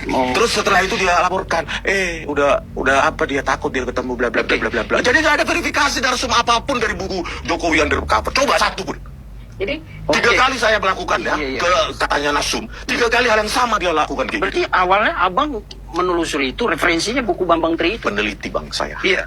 Terus setelah itu dia laporkan, udah apa dia takut dia ketemu bla bla bla bla bla bla. Jadi nggak ada verifikasi narsum apapun dari buku Jokowi Undercover. Coba satu pun. Jadi 3 kali saya melakukan ya, Iya. ke katanya narsum. 3 kali hal yang sama dia lakukan kayak berarti gitu. awalnya abang menelusuri itu referensinya buku Bambang Tri itu. Peneliti bang saya. Iya.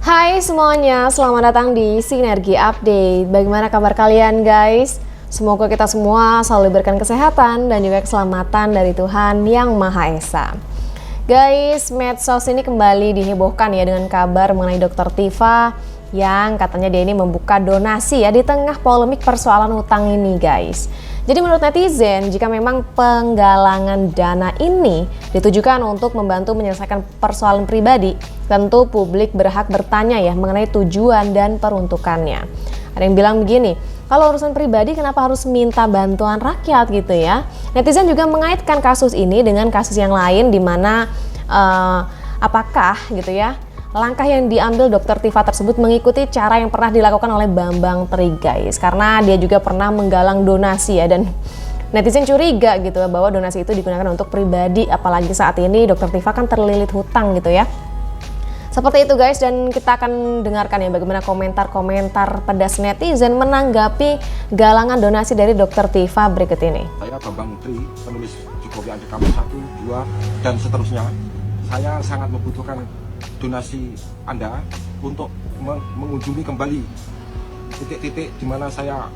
Hai semuanya, selamat datang di Sinergi Update. Bagaimana kabar kalian guys? Semoga kita semua selalu diberikan kesehatan dan juga keselamatan dari Tuhan Yang Maha Esa. Guys, medsos ini kembali dihebohkan ya dengan kabar mengenai Dr. Tifa yang katanya dia ini membuka donasi ya di tengah polemik persoalan hutang ini guys. Jadi menurut netizen, jika memang penggalangan dana ini ditujukan untuk membantu menyelesaikan persoalan pribadi, tentu publik berhak bertanya ya mengenai tujuan dan peruntukannya. Ada yang bilang begini, kalau urusan pribadi kenapa harus minta bantuan rakyat gitu ya? Netizen juga mengaitkan kasus ini dengan kasus yang lain di mana apakah gitu ya, langkah yang diambil Dr. Tifa tersebut mengikuti cara yang pernah dilakukan oleh Bambang Tri guys, karena dia juga pernah menggalang donasi ya, dan netizen curiga gitu bahwa donasi itu digunakan untuk pribadi, apalagi saat ini Dr. Tifa kan terlilit hutang gitu ya. Seperti itu guys, dan kita akan dengarkan ya bagaimana komentar-komentar pedas netizen menanggapi galangan donasi dari Dr. Tifa berikut ini. Saya Bambang Tri, penulis Jokowi Undercover 1, 2, dan seterusnya. Saya sangat membutuhkan donasi Anda untuk mengunjungi kembali titik-titik di mana saya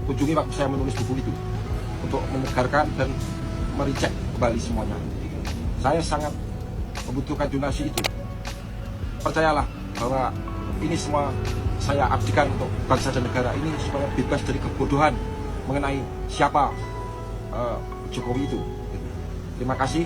kunjungi waktu saya menulis buku itu, untuk menyegarkan dan mericek kembali semuanya. Saya sangat membutuhkan donasi itu. Percayalah bahwa ini semua saya abdikan untuk bangsa dan negara ini supaya bebas dari kebodohan mengenai siapa Jokowi itu. Terima kasih.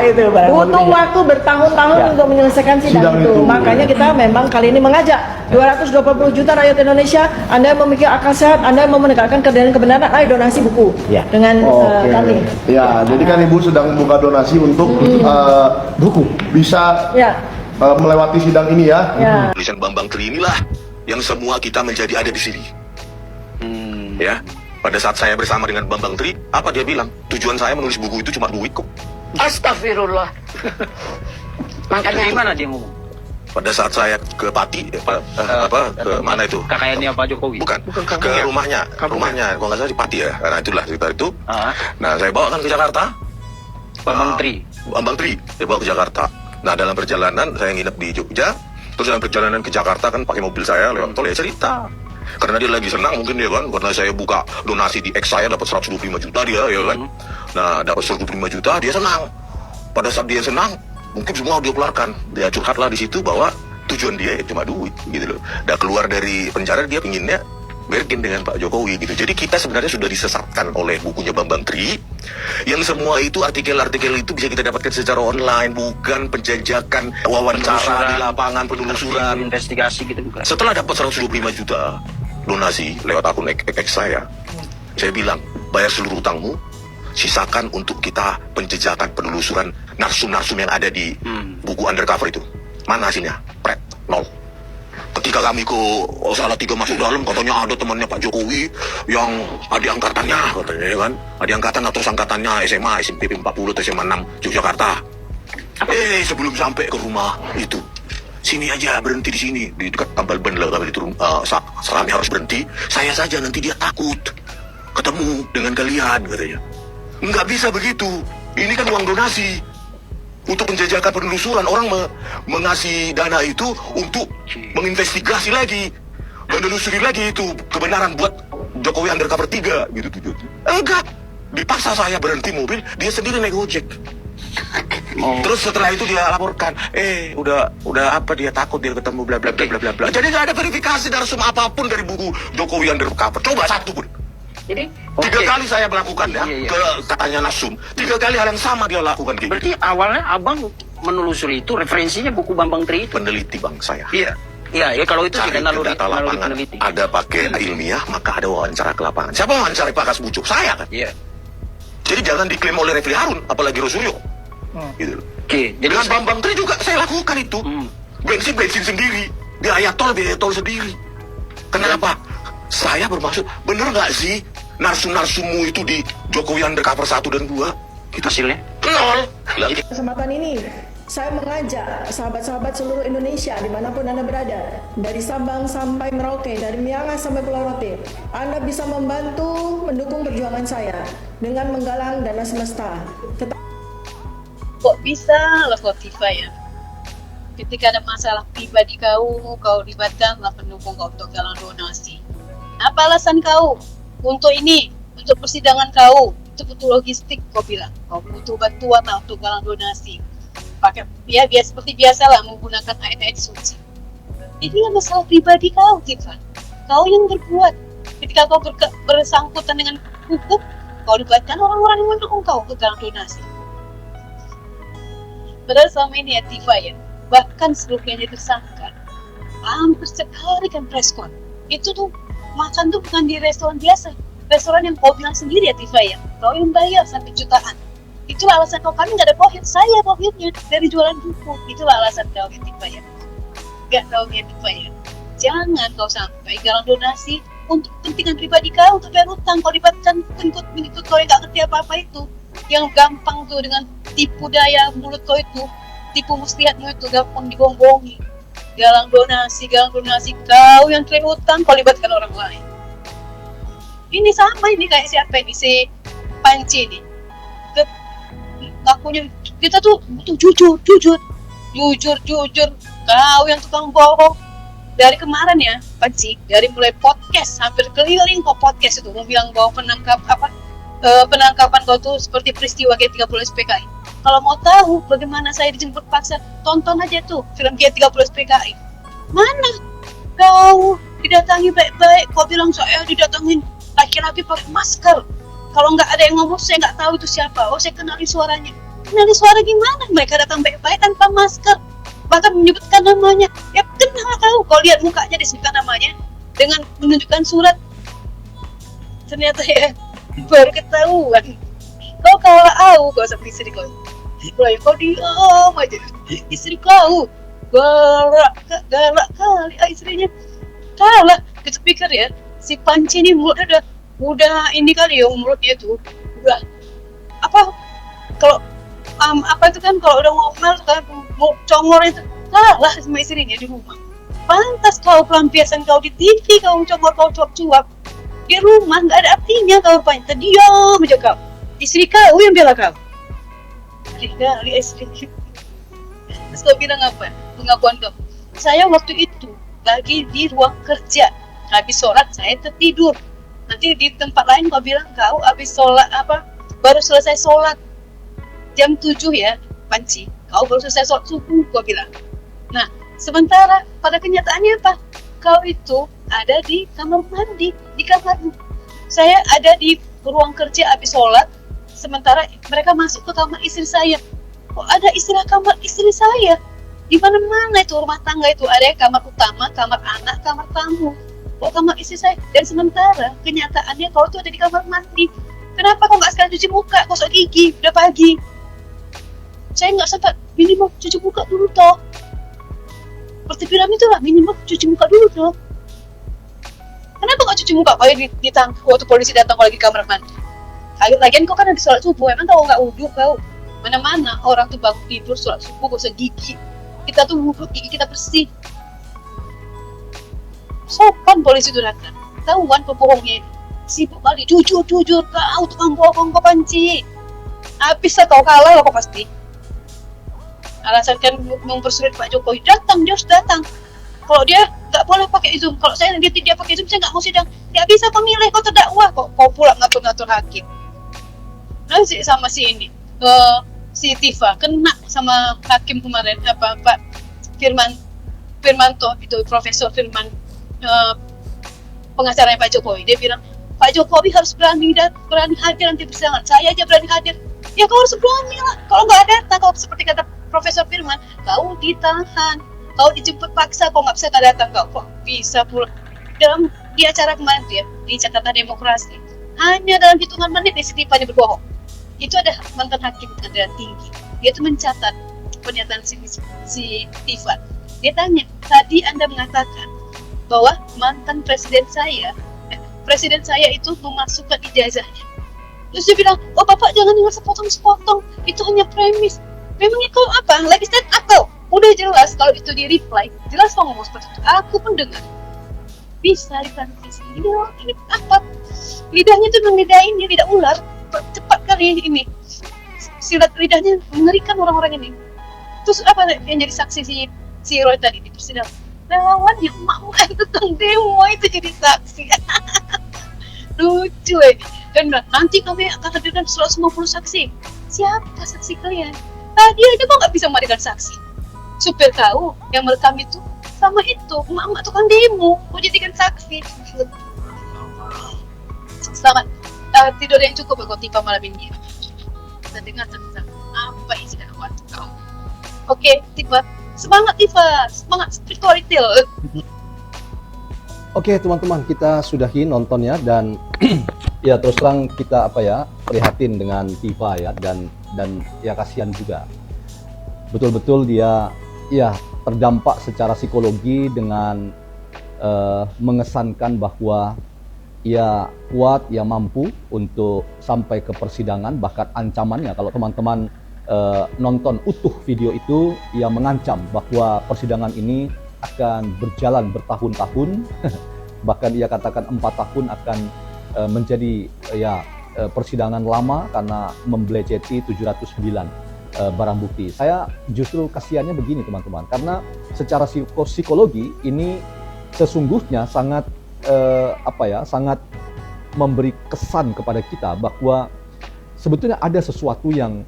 Itu butuh waktu bertahun-tahun untuk menyelesaikan sidang itu. Makanya kita memang kali ini mengajak 220 juta rakyat Indonesia, Anda memiliki akal sehat, Anda mau menegakkan keadilan kebenaran, ayo donasi buku dengan kami. Ya, jadi kan Ibu sedang membuka donasi untuk buku bisa melewati sidang ini ya. Tulisan Bambang Tri inilah yang semua kita menjadi ada di sini. Ya. Pada saat saya bersama dengan Bambang Tri, apa dia bilang? Tujuan saya menulis buku itu cuma duit kok. Astagfirullah. Makanya gimana dia ngomong? Pada saat saya ke Pati, ke mana itu? Kakaknya Pak Jokowi. Bukan, ke rumahnya, kalau nggak salah di Pati ya. Nah itulah cerita itu. Nah saya bawa kan ke Jakarta. Bambang Tri. Saya bawa ke Jakarta. Nah dalam perjalanan saya nginep di Jogja. Terus dalam perjalanan ke Jakarta kan pakai mobil saya lewat tol ya cerita. Karena dia lagi senang mungkin dia kan, karena saya buka donasi di X saya dapat 125 juta dia ya kan. Nah dapat 125 juta dia senang. Pada saat dia senang mungkin semua dia keluarkan. Dia curhatlah di situ bahwa tujuan dia ya cuma duit gitu loh. Dan keluar dari penjara dia pinginnya berkin dengan Pak Jokowi gitu. Jadi kita sebenarnya sudah disesatkan oleh bukunya Bambang Tri, yang semua itu artikel-artikel itu bisa kita dapatkan secara online, bukan penjajakan wawancara di lapangan, penelusuran, investigasi gitu bukan. Setelah dapat 125 juta donasi lewat akun X saya bilang bayar seluruh utangmu, sisakan untuk kita penjajakan, penelusuran narsum-narsum yang ada di buku Undercover itu. Mana hasilnya? Pret, nol. Ketika kami ke Salatiga masuk dalam, katanya ada temannya Pak Jokowi yang adik angkatannya, katanya ya kan, adik angkatan atau angkatannya SMA, SMP 40 atau SMA 6 Yogyakarta. Sebelum sampai ke rumah itu, sini aja, berhenti di sini, di dekat tambal ban lah, kami turun, Serami harus berhenti, saya saja nanti dia takut ketemu dengan kalian, katanya. Nggak bisa begitu, ini kan uang donasi. Untuk penjajakan penelusuran, orang mengasih dana itu untuk menginvestigasi lagi, menelusuri lagi itu kebenaran buat Jokowi Undercover 3 gitu tujuan. Enggak, dipaksa saya berhenti mobil, dia sendiri naik ojek. Terus setelah itu dia laporkan, udah apa dia takut dia ketemu bla bla bla bla bla. Jadi nggak ada verifikasi narsum apapun dari buku Jokowi Undercover. Coba satu pun. Jadi 3 kali saya melakukan ya, ke katanya narsum. 3 kali hal yang sama dia lakukan kayak berarti gitu. awalnya abang menelusuri itu referensinya buku Bambang Tri itu. Peneliti bang saya. Iya. Iya, ya kalau itu Cari kita naluri data lapangan, peneliti. ada pakai ilmiah, maka ada wawancara ke lapangan. Siapa yang wawancara Pak Kasbucuk? Saya kan. Iya. Jadi jangan diklaim oleh Refli Harun, apalagi Rosuryo. Gitu. Oke, jadi Dengan Bambang Tri juga saya lakukan itu. Bensin sendiri, biaya tol sendiri. Kenapa? Saya bermaksud, bener nggak sih narsu-narsumu itu di Jokowi Undercover 1 dan 2? Itu hasilnya? nol. Lah, Kesempatan ini saya mengajak sahabat-sahabat seluruh Indonesia dimanapun Anda berada, dari Sabang sampai Merauke, dari Miangas sampai Pulau Rote, Anda bisa membantu mendukung perjuangan saya dengan menggalang dana semesta. Kok bisa lah Kotifa ya? Ketika ada masalah pribadi kau libatkanlah pendukung kau untuk galang donasi. Apa alasan kau untuk ini, untuk persidangan kau, untuk logistik kau bilang kau butuh bantuan lah untuk galang donasi. Pakai ya seperti biasa lah menggunakan ayat-ayat suci. Ini masalah pribadi kau, Tifa. Kau yang berbuat. Ketika kau bersangkutan dengan hukum, kau libatkan orang-orang yang mendukung kau untuk galang donasi. Padahal selama ini ya Tifa ya, bahkan sebelumnya dia tersangka, hampir sekali kan preskon. Itu tuh makan tuh bukan di restoran biasa, restoran yang kau bilang sendiri ya Tifa ya, kau yang bayar sampai jutaan. Itulah alasan kau, kami nggak ada profit, saya profitnya dari jualan buku. Itulah alasan kau ya Tifa ya. Gak tahu ya Tifa ya. Jangan kau sampai galang donasi untuk kepentingan pribadi kau, untuk bayar utang. Kau libatkan pengikut kau yang nggak ngerti apa-apa itu, yang gampang tuh dengan tipu daya mulut kau itu, tipu muslihatmu itu gampang dibohongi. Galang donasi, kau yang terima utang, kau libatkan orang lain. Ini sama ini kayak siapa ini, si Panci ini. Ngakunya kita tuh jujur. Kau yang tukang bohong. Dari kemarin ya, Panci, dari mulai podcast hampir keliling kok podcast itu, mau bilang bahwa penangkapan kau tuh seperti peristiwa G30 SPKI. Kalau mau tahu bagaimana saya dijemput paksa, tonton aja tuh film G30 SPKI. Mana kau didatangi baik-baik, kau bilang saya didatangin laki-laki pakai masker. Kalau nggak ada yang ngomong, saya nggak tahu itu siapa. Oh, saya kenali suaranya. Kenali suara gimana? Mereka datang baik-baik tanpa masker, bahkan menyebutkan namanya. Ya kenal kau, kau lihat mukanya disebutkan namanya dengan menunjukkan surat. Ternyata ya baru ketahuan. Kau kalah kau sama istri kau. Mulai kau diam aja. Istri kau galak kali istrinya. Kalah. Kita pikir ya, si Panci ini mulutnya udah ini kali ya, mulutnya tuh udah apa, kalau apa itu kan, kalau udah ngomel kan mau congor itu, kalah sama istrinya di rumah. Pantas kau pelampiasan kau di TV, kau congor, kau cuap-cuap. Di rumah nggak ada artinya kau Panci, diam aja kau. Istri kau yang bela kau. Kali istri. Terus kau bilang apa? Pengakuan kau. Saya waktu itu lagi di ruang kerja, habis sholat saya tertidur. Nanti di tempat lain kau bilang kau habis sholat apa? Baru selesai sholat jam 7 ya, Panci. Kau baru selesai sholat subuh kau bilang. Nah, sementara pada kenyataannya apa? Kau itu ada di kamar mandi, di kamarmu. Saya ada di ruang kerja habis sholat, sementara mereka masuk ke kamar istri saya. Kok ada istilah kamar istri saya? Di mana-mana itu rumah tangga itu ada kamar utama, kamar anak, kamar tamu. Kok kamar istri saya? Dan sementara kenyataannya kau tuh ada di kamar mandi. Kenapa kau nggak sekalian cuci muka, gosok gigi, udah pagi? Saya nggak sempat, minimal cuci muka dulu toh. Seperti piramid itulah, minimal cuci muka dulu toh. Kenapa nggak cuci muka? Kau ditangkap waktu polisi datang kau lagi di kamar mandi. Lagian kau kan ada sholat subuh, emang kau nggak wudhu kau? Mana-mana orang tuh bangun tidur sholat subuh gosok gigi. Kita tuh wudhu, gigi kita bersih. Sopan polisi itu datang, tahuan pembohongnya, sibuk kali, jujur kau tukang bohong kau Panci. Habis kau kalah lah kau pasti. Alasan kan mempersulit Pak Jokowi, dia harus datang. Kalau dia nggak boleh pakai Zoom, kalau dia pakai Zoom saya nggak mau sidang. Nggak bisa pemilih, kau terdakwa, kau pula ngatur-ngatur hakim. Nah sama si ini, si Tifa kena sama hakim kemarin Pak Firmanto itu, Profesor Firman, pengacaranya Pak Jokowi. Dia bilang Pak Jokowi harus berani hadir nanti persidangan. Saya aja berani hadir. Ya kau harus berani lah. Kalau nggak datang, kalau seperti kata Profesor Firman, kau ditahan. Kau dijemput paksa, kau nggak bisa datang, kok bisa pulang. Di acara kemarin tuh ya, di catatan demokrasi, hanya dalam hitungan menit Tifanya berbohong. Itu ada mantan hakim pengadilan tinggi, dia tuh mencatat pernyataan si Tifa. Dia tanya, tadi Anda mengatakan bahwa mantan presiden saya itu memasukkan ijazahnya. Terus dia bilang, oh Bapak jangan dengar sepotong-sepotong, itu hanya premis. Memangnya kau apa? Lagi stand up kau? Udah jelas kalau itu di reply, jelas kau ngomong seperti itu. Aku pun dengar. Bisa ditranskripsi. Ini apa? Lidahnya tuh memang lidah ini, lidah ular. Cepat kali ini. Silat lidahnya mengerikan orang-orang ini. Terus apa yang jadi saksi si Roy tadi di persidangan? Relawan yang mau tukang demo itu jadi saksi. Lucu Dan nanti kami akan hadirkan 150 saksi. Siapa saksi kalian? Tadi aja kok nggak bisa menghadirkan saksi. Supir kau yang merekam itu sama itu emak-emak tukang demo mau jadikan saksi. Selamat tidur yang cukup ya kau Tifa malam ini. Kita dengar tentang apa isi dakwaan kau. Oke Tifa, semangat Tifa, semangat storytell. Oke teman-teman, kita sudahi nontonnya dan ya terus terang kita prihatin dengan Tifa ya dan ya kasihan juga. Betul-betul dia ya terdampak secara psikologi dengan mengesankan bahwa ia kuat, ia mampu untuk sampai ke persidangan, bahkan ancamannya kalau teman-teman nonton utuh video itu, ia mengancam bahwa persidangan ini akan berjalan bertahun-tahun, bahkan ia katakan 4 tahun akan menjadi persidangan lama karena membelejeti 709 barang bukti. Saya justru kasihannya begini teman-teman, karena secara psikologi ini sesungguhnya sangat sangat memberi kesan kepada kita bahwa sebetulnya ada sesuatu yang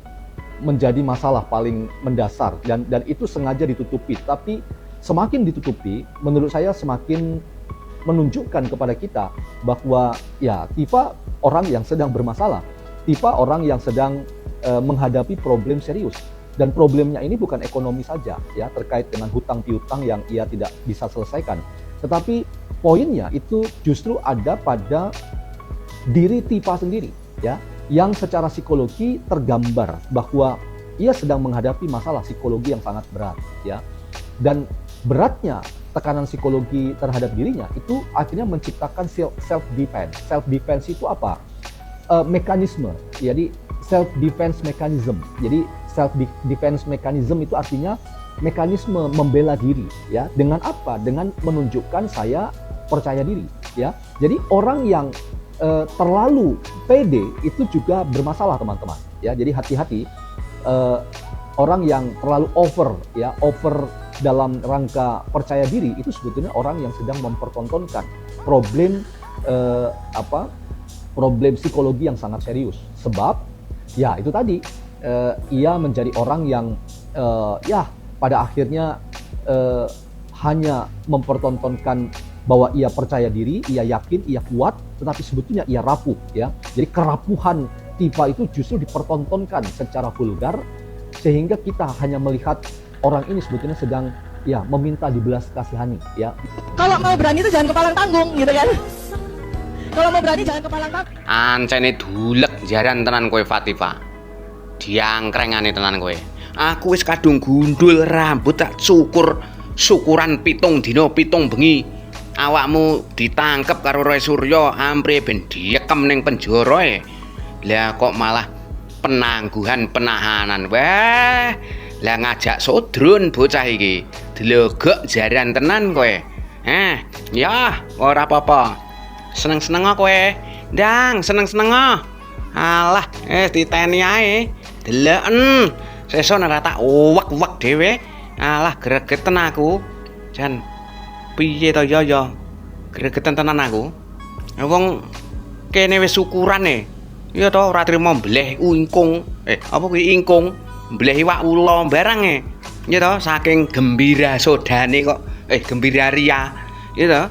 menjadi masalah paling mendasar dan itu sengaja ditutupi. Tapi semakin ditutupi, menurut saya semakin menunjukkan kepada kita bahwa ya Tifa orang yang sedang bermasalah. Tifa orang yang sedang menghadapi problem serius, dan problemnya ini bukan ekonomi saja ya, terkait dengan hutang piutang yang ia tidak bisa selesaikan, tetapi poinnya itu justru ada pada diri Tifa sendiri ya, yang secara psikologi tergambar bahwa ia sedang menghadapi masalah psikologi yang sangat berat ya, dan beratnya tekanan psikologi terhadap dirinya itu akhirnya menciptakan self defense. Self defense itu apa? Mekanisme, jadi self defense mechanism. Jadi self defense mechanism itu artinya mekanisme membela diri ya. Dengan apa? Dengan menunjukkan saya percaya diri ya. Jadi orang yang terlalu pede itu juga bermasalah teman-teman ya. Jadi hati-hati orang yang terlalu over dalam rangka percaya diri itu sebetulnya orang yang sedang mempertontonkan problem problem psikologi yang sangat serius. Sebab ya itu tadi ia menjadi orang yang ya pada akhirnya hanya mempertontonkan bahwa ia percaya diri, ia yakin, ia kuat, tetapi sebetulnya ia rapuh ya. Jadi kerapuhan Tifa itu justru dipertontonkan secara vulgar, sehingga kita hanya melihat orang ini sebetulnya sedang ya meminta dibelas kasihani ya. Kalau mau berani itu jangan kepalang tanggung gitu kan. Kalau mau berani jangan kepalang tanggung. Ancene dulek jaran tenan kowe Fatifa. Diangkrengane tenan kowe. Aku wis kadung gundul rambut tak syukuran 7 dina 7 bengi. Awakmu ditangkep karo Roy Suryo ampre ben diekem ning penjara. Lah kok malah penangguhan penahanan. Wah, lah ngajak sodron bocah iki. Delogok jaran tenan kowe. Ya ora apa-apa. Seneng-seneng kowe. Ndang, seneng-seneng. Alah, diteni ae. Deleken. Sesuk ora tak uwek-uwek dhewe. Alah, gregeten aku. Jan piye to ya gregeten tenan aku. Wong kene wis syukuran ya to ora trimo mbleh ingkung. Apa kuwi ingkung? Mbleh iwak ula barang ya to saking gembira sodane kok gembira ria. Ya to.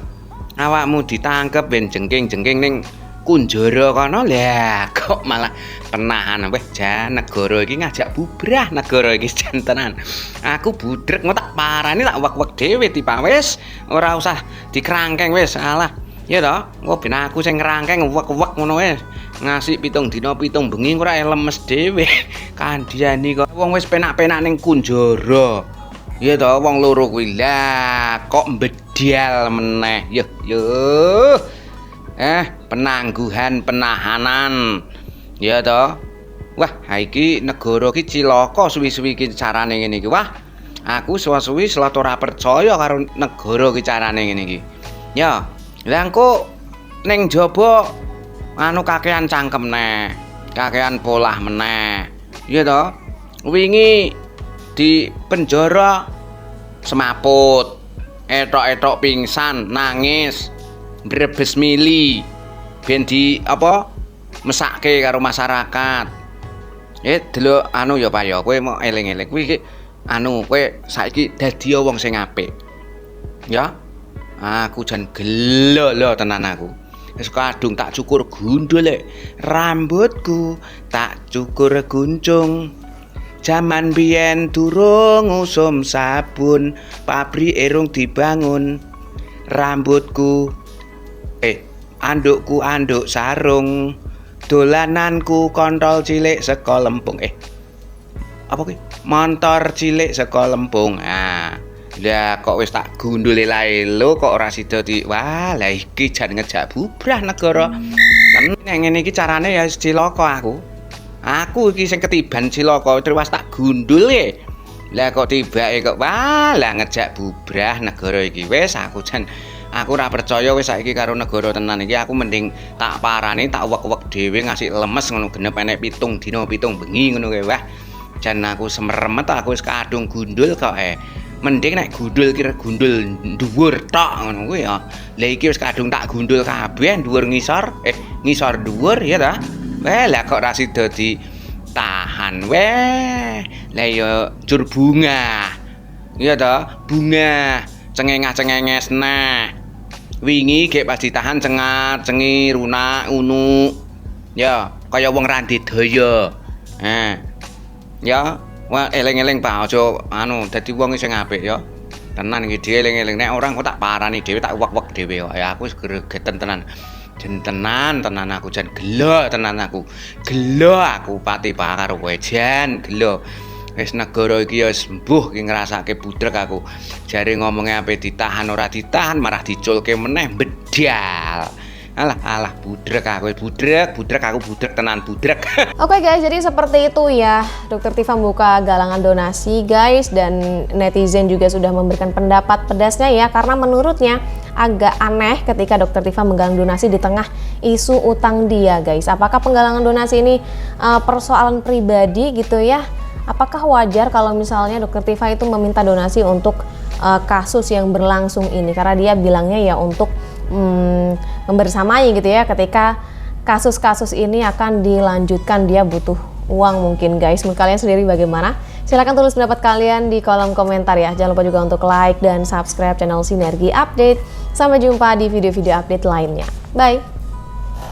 Awakmu ditangkep ben jengking-jengking ning kunjara kono lah kok malah penahanan weh jan negara iki ngajak bubrah negara iki jan tenan. Aku budrek mau tak parani tak wek-wek dhewe tipa wis ora usah dikrangkeng wis alah. Ya toh, kok ben aku sing ngrangkeng wek-wek ngono wis. Ngasih 7 dina 7 bengi ora lemes dhewe. Kandhani kok wong wis penak-penak ning kunjara. Ya toh wong loro kuwi lah kok mbedal meneh. Yuh. Penangguhan penahanan. Ya toh. Wah, iki negara iki cilaka suwi-suwi iki carane ngene iki. Wah, aku suwi-suwi selot ora percaya karo negara iki carane ngene iki. Ya, lha engko ning jaba anu kakean cangkem neh, kakean polah meneh. Iya toh? Wingi di penjara semaput, etok-etok pingsan, nangis, brebes mili, ben di apa? Mesake karo masyarakat. Delok anu ya Pak ya, kowe mau eling-eling kuwi anu kowe saiki dadi wong sing apik. Ya. Aku jan gelo lho tenan aku. Wis kadung tak cukur gundul rambutku, tak cukur guncung. Jaman biyen durung usum sabun, pabrik erung dibangun. Rambutku andukku anduk sarung. Dolananku kontol cilik saka Lempung. Apa kuwi? Montor cilik saka Lempung. Lah kok wis tak gundule lae lho kok ora sida di wah lah iki jan ngejak bubrah negara. Kan ngene iki carane ya cilaka aku. Aku iki sing ketiban cilaka terus tak gundule. Lah kok tibake kok wah lah ngejak bubrah negara iki wis aku ora percaya wis saiki karo negara tenan iki aku mending tak parani tak wek-wek dhewe ngasih lemes ngono genep enek 7 dina 7 bengi ngono kae wah. Jan aku semeremet aku wis kadung gundul kok mending nek gundul kira gundul dhuwur tok ngono kuwi ya. Lah iki wis kadung tak gundul kabeh dhuwur ngisor, ngisor dhuwur ya ta. Weh lah kok ra sida ditahan weh. Lah ya jur bunga. Iya ta, bunga cengengah-cengenges nah. Wingi gek pas ditahan cengat, cengi, runak, unu. Ya, kaya wong randi daya. Ya wah eling-eling Pak aja anu dadi wong sing apik ya. Tenan iki dieling-eling nek orang kok tak parani dhewe tak wek-wek dhewe kok. Ya aku wis gregeten tenan. Jen tenan aku jan gelo tenan aku. Gelo aku pati Pak karo kowe jan gelo. Wis negara iki ya wis mbuh ki ngrasake budrek aku. Jare ngomongke ape ditahan ora ditahan malah diculke meneh bedal. Alah budrek aku budrek aku budrek tenan budrek. Oke guys, jadi seperti itu ya. Dokter Tifa membuka galangan donasi guys, dan netizen juga sudah memberikan pendapat pedasnya ya, karena menurutnya agak aneh ketika Dokter Tifa menggalang donasi di tengah isu utang dia guys. Apakah penggalangan donasi ini persoalan pribadi gitu ya? Apakah wajar kalau misalnya Dokter Tifa itu meminta donasi untuk kasus yang berlangsung ini? Karena dia bilangnya ya untuk membersamai gitu ya ketika kasus-kasus ini akan dilanjutkan, dia butuh uang mungkin guys. Menurut kalian sendiri bagaimana? Silahkan tulis pendapat kalian di kolom komentar ya. Jangan lupa juga untuk like dan subscribe channel Sinergi Update. Sampai jumpa di video-video update lainnya. Bye!